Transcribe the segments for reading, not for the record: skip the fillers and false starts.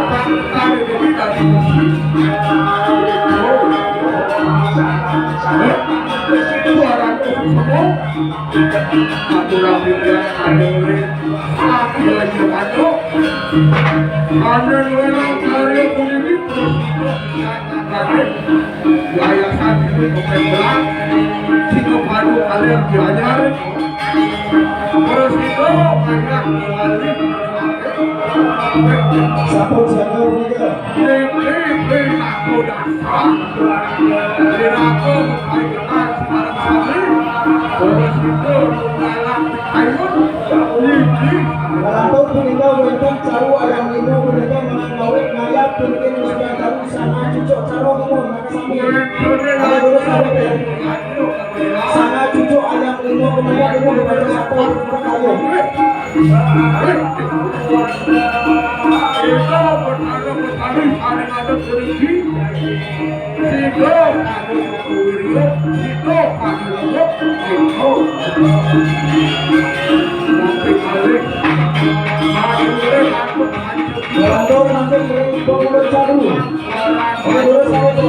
Pasar aturan bilang ada oleh aku lagi masuk ada orang karya kulit terus yayasan itu pembelang situ padu kalian belajar terus itu banyak melalui Sapul siapa juga? Ini aku dasar ini aku berkaitan sekarang kami terus itu dalam ayun ini Kalau meninggal berita caru ayam ini berita mengawet ngayat mungkin sudah tahu sama cucuk caru itu ada dulu sana cucuk ayam ini kemudian itu berbaca satu berkayu. itu berkali-kali ada polisi situ ada kurir situ ada itu nanti kali Kalau nanti berita caru ada dulu satu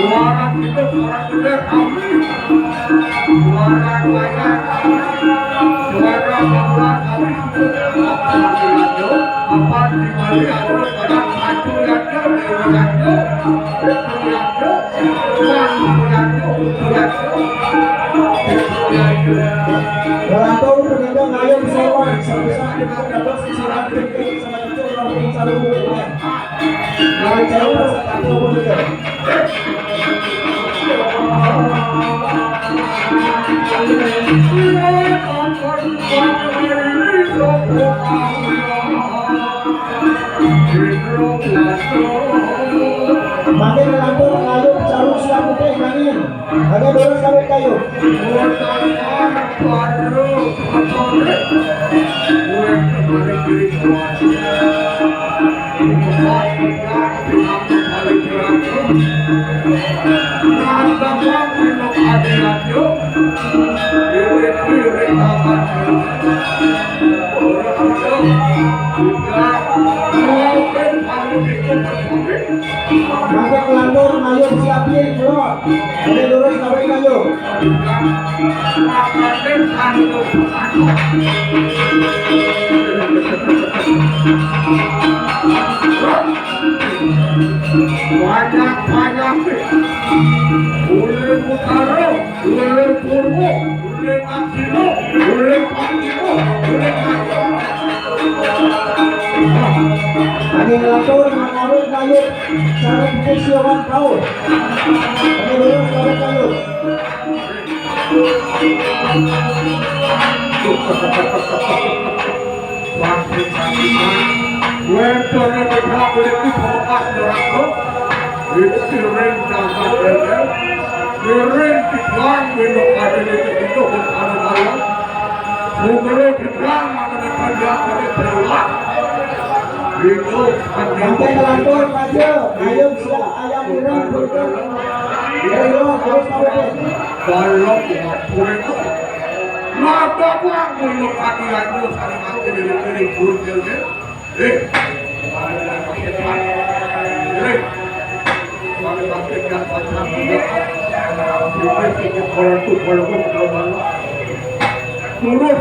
orang itu orang benar kami orang banyak suara bahwa kami apa di Bali ada orang maju Dalam tahun meninggal ngayam sewan sampai saat kita dapat siaran kritik sama cucuk orang caru mulai. Kalau caru satu juga. Makin lantur kayu caru siap putih angin. Ada dua kali kayu. Makin lantur kayu siap keluar. Ada dua kali kayu. Banyak boleh utara, boleh purwo, boleh kasino, boleh kasino, boleh kasino. Makin lantur mengarut kayu caru putih siawan kau. Ada dua kali kayu. Wentornya bergerak berarti fokus dorangku. Itu ring dalam bergerak. Ring dibilang minum ada itu berkali malam. Sumber dibilang mana kerja pada terulang. Itu Makin lantur kayu kayu siap ayam irang bergerak. Ayo terus kawin. kalau pulang itu. Nada pulang minum hadiahnya saling aku diri burgernya. Terus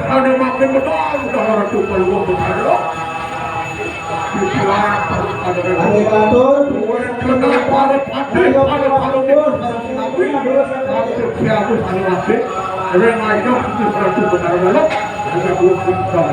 ada makin betul orang tu perlu berada. Makin lantur Kenapa ada pati pada pun siapa salah mati? Orang itu sesuatu benar benar ada dua pintar.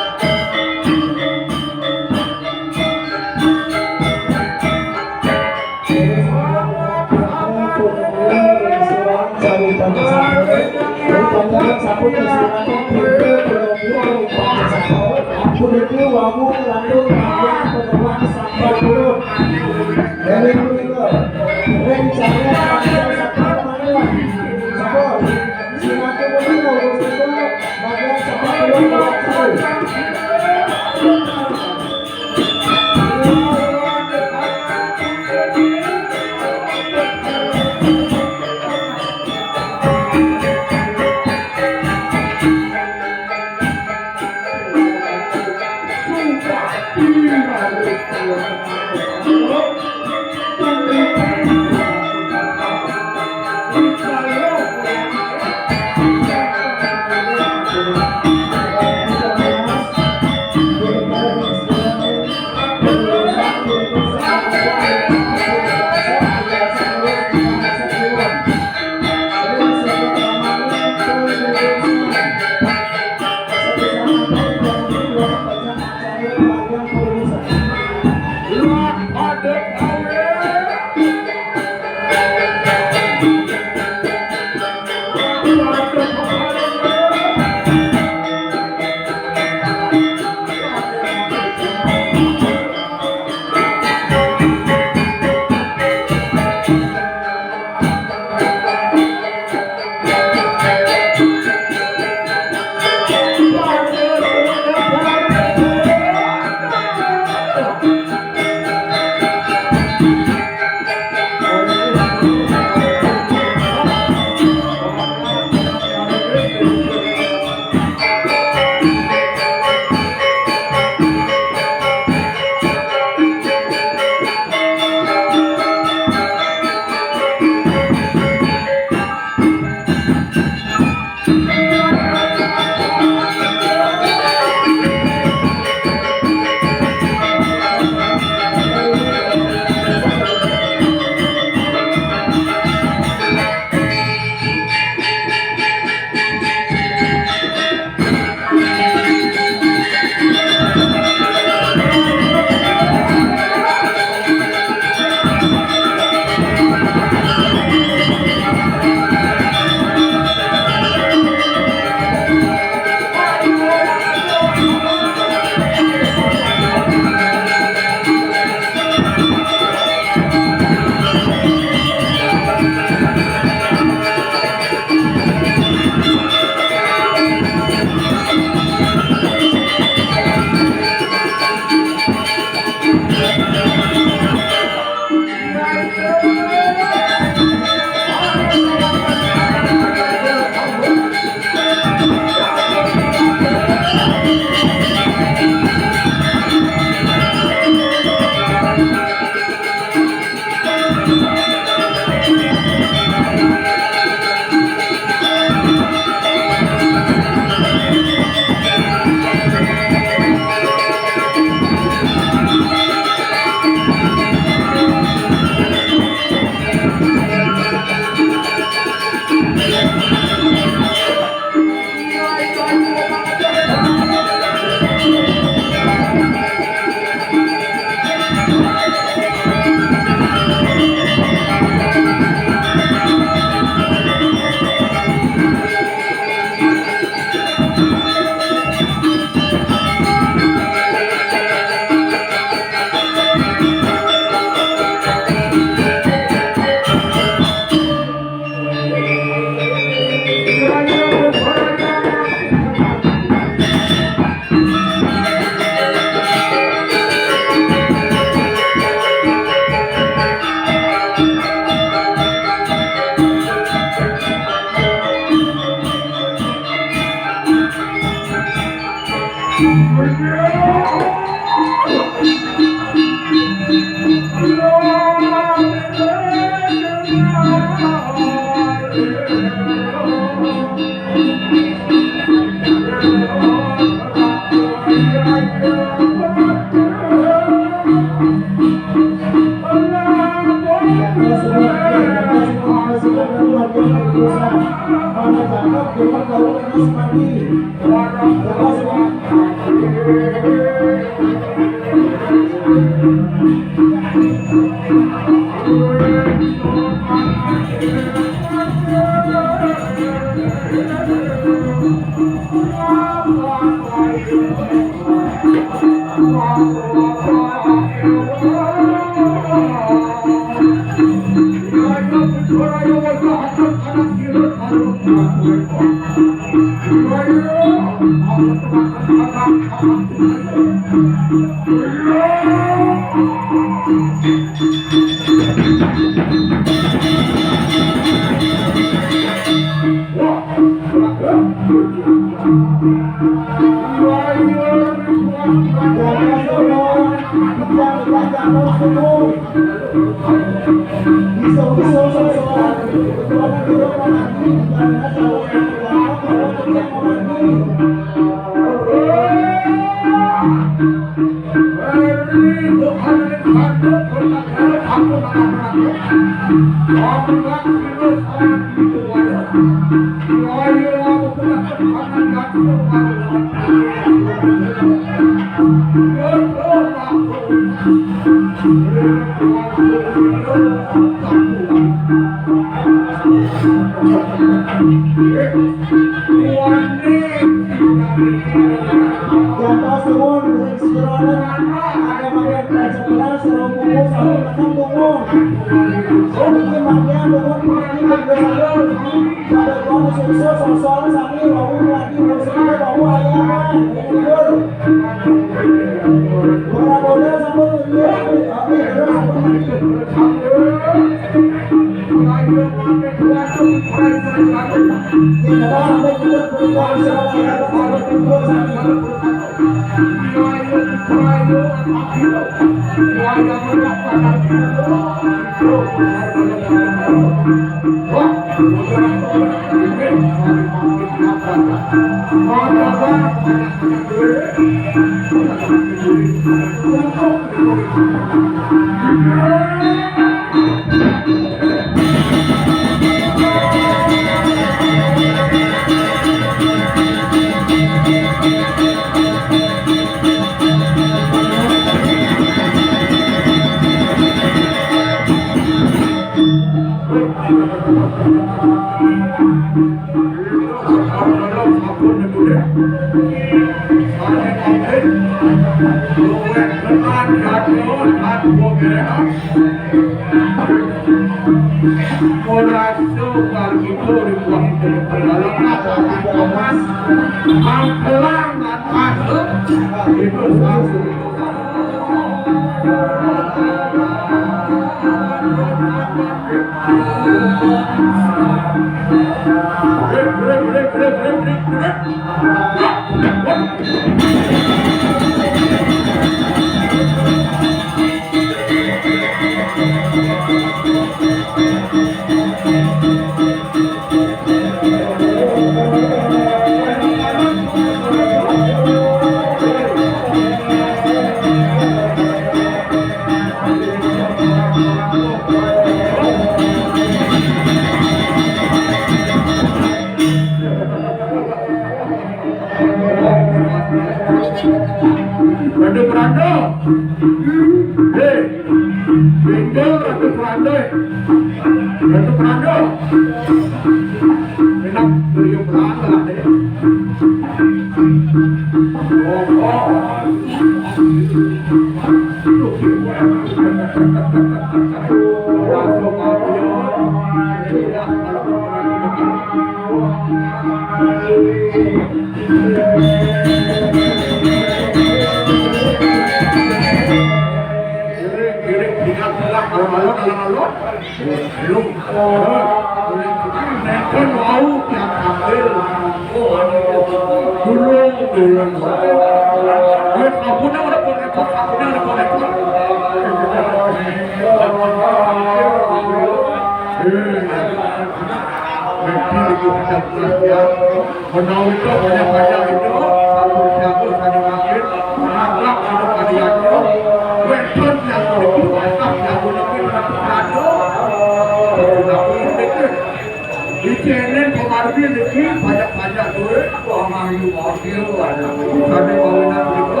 banyak-banyak duit, orang yang wakil, ada kawinan berikut.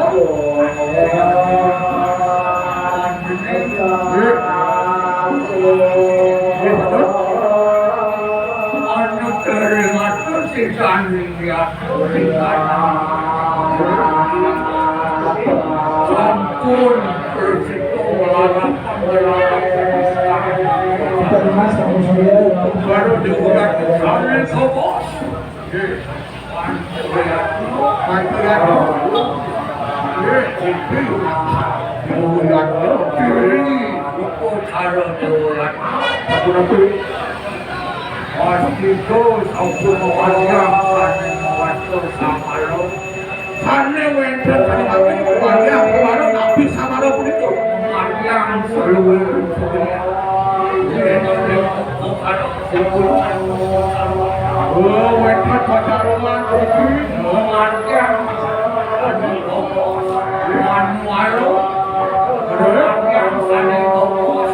Sambil kobos. Pantulan. Bulan diri. Buku taruh bulan. Aku nanti. Pasti itu aku mewajang sana waktu sama lo. Sana wender sana wajang kemarin tak bisa sama lo pun itu. Wajang seluruh sebenarnya. Oh, wender pada romantis. Wajang. Manuaro. Wajang sana kobos.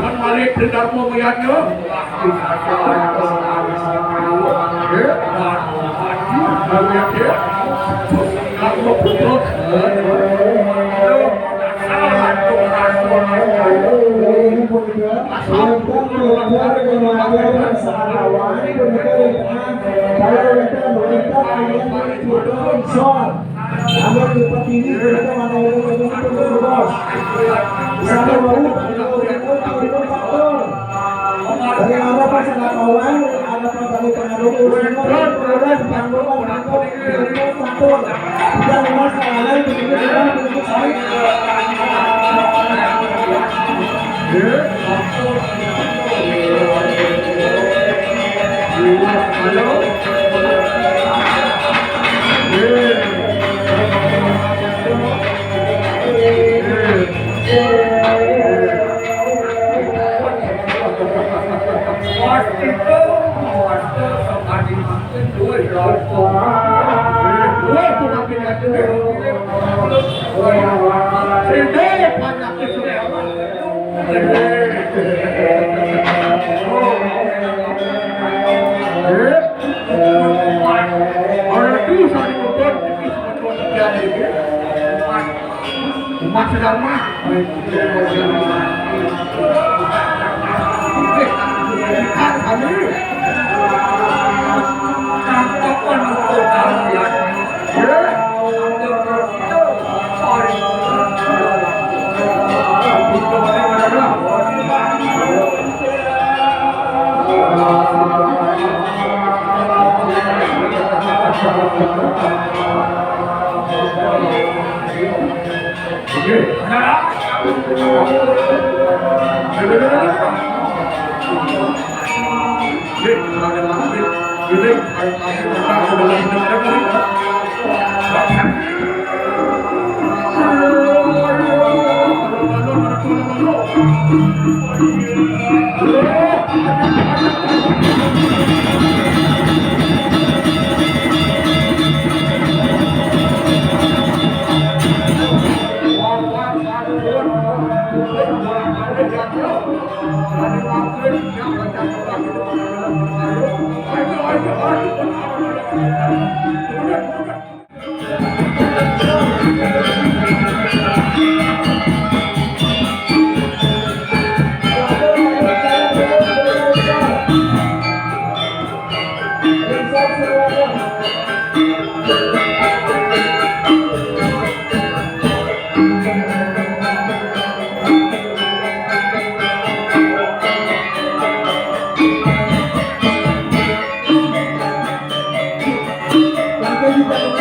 Kan malik dengar momoyannya. Bagaimana pasangan kawan, ada pengaruh pengaruh urusan dan masalah begitu dengan begitu baik. Umat sedang mah. Kan kami. Kapan untuk kalian? Kita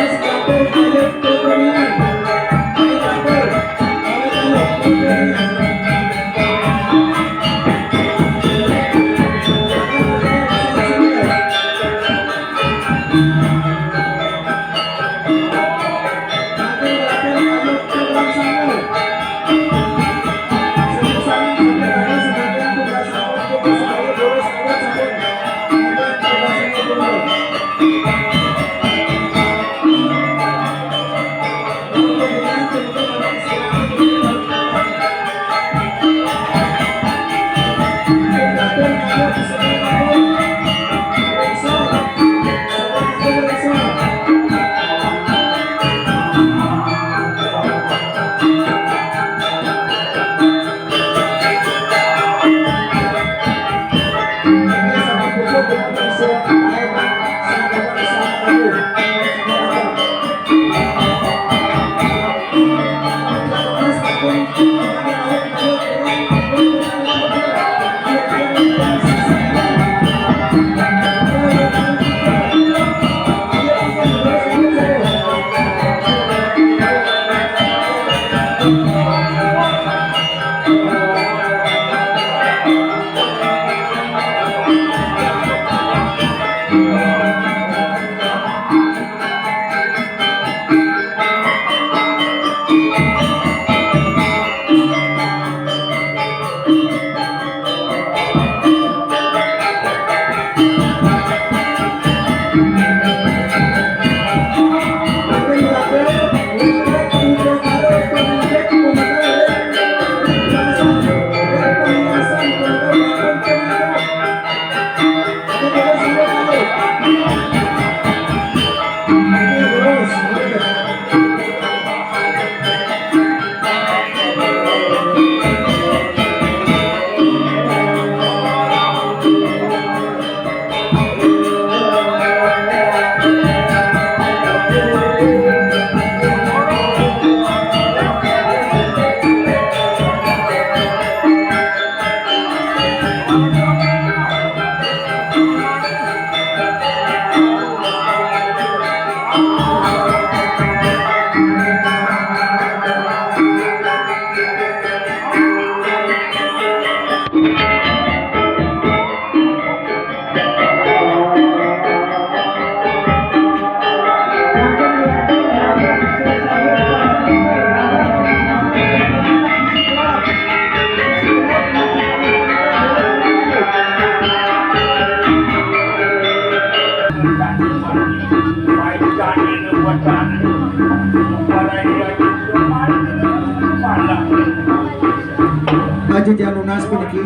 Maju jalunas puniki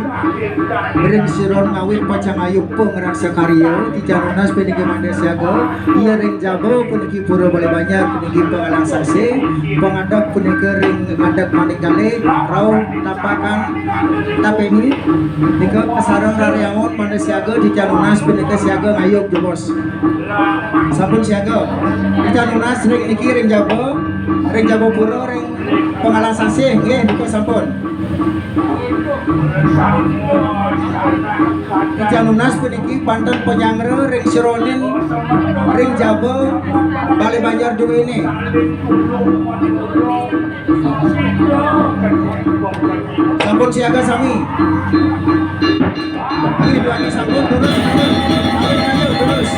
Ring siron ngawit pacang ayub pengerangsa karya di jalunas puniki manda siaga iya ring jabo puniki pura balik banyak puniki pengalang sase pengadap puniki ring ngadap manik gale rau tapakan tapeni nika kesarang rariangon manda siaga di jalunas puniki siaga ngayub jebos sampun siaga di jalunas ring niki ring jabo pura ring pengalang sase nggih nika sampun Jalunas puniki panten penyangre ring sironin ring jabo bali banjar dua ini sampun siaga sami ini dua ini sampun terus terus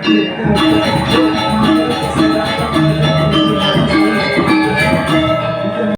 Tirta